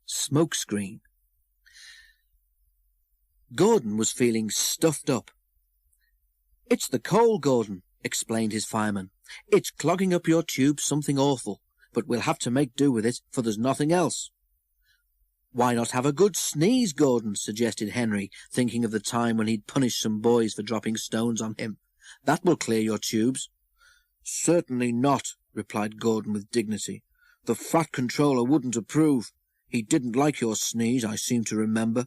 Smokescreen. Gordon was feeling stuffed up. "It's the coal, Gordon," explained his fireman. "It's clogging up your tube something awful, but we'll have to make do with it, for there's nothing else." "Why not have a good sneeze, Gordon?" suggested Henry, thinking of the time when he'd punished some boys for dropping stones on him. "That will clear your tubes." "Certainly not," replied Gordon with dignity. "The Fat Controller wouldn't approve. He didn't like your sneeze, I seem to remember."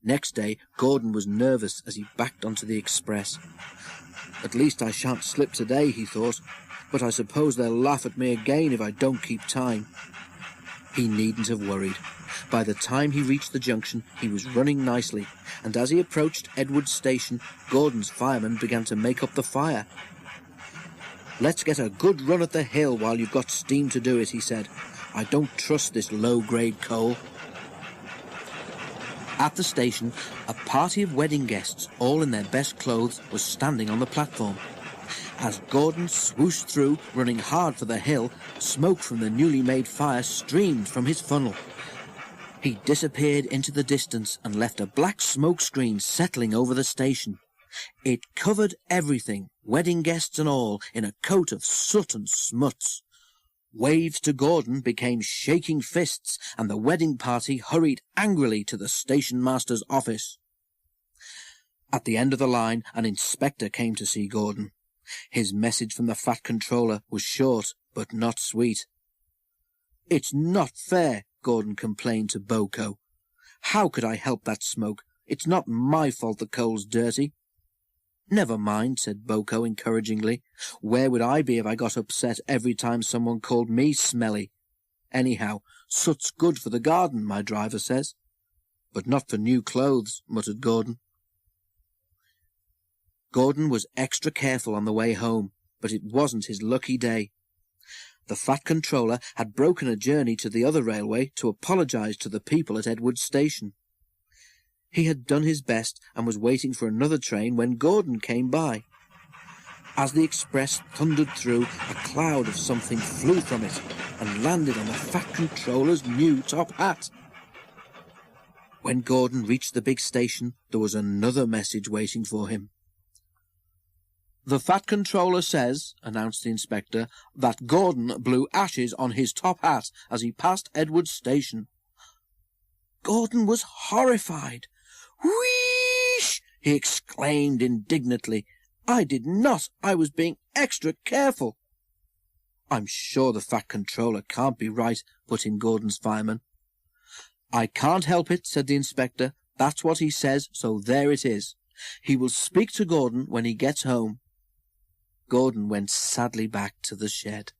Next day, Gordon was nervous as he backed onto the express. "At least I shan't slip today," he thought, "but I suppose they'll laugh at me again if I don't keep time." He needn't have worried. By the time he reached the junction, he was running nicely, and as he approached Edward's station, Gordon's fireman began to make up the fire. "Let's get a good run at the hill while you've got steam to do it," he said. "I don't trust this low-grade coal." At the station, a party of wedding guests, all in their best clothes, was standing on the platform. As Gordon swooshed through, running hard for the hill, smoke from the newly made fire streamed from his funnel. He disappeared into the distance and left a black smoke screen settling over the station. It covered everything, wedding guests and all, in a coat of soot and smuts. Waves to Gordon became shaking fists, and the wedding party hurried angrily to the station master's office. At the end of the line, an inspector came to see Gordon. His message from the Fat Controller was short, but not sweet. "It's not fair," Gordon complained to Boko. "How could I help that smoke? It's not my fault the coal's dirty." "Never mind," said Boko encouragingly. "Where would I be if I got upset every time someone called me smelly? Anyhow, soot's good for the garden, my driver says." "But not for new clothes," muttered Gordon. Gordon was extra careful on the way home, but it wasn't his lucky day. The Fat Controller had broken a journey to the other railway to apologize to the people at Edward's station. He had done his best and was waiting for another train when Gordon came by. As the express thundered through, a cloud of something flew from it and landed on the Fat Controller's new top hat. When Gordon reached the big station, there was another message waiting for him. "The Fat Controller says," announced the inspector, "that Gordon blew ashes on his top hat as he passed Edward's station." Gordon was horrified. "Wheesh!" he exclaimed indignantly. "I did not. I was being extra careful." "I'm sure the Fat Controller can't be right," put in Gordon's fireman. "I can't help it," said the inspector. "That's what he says, so there it is. He will speak to Gordon when he gets home." Gordon went sadly back to the shed.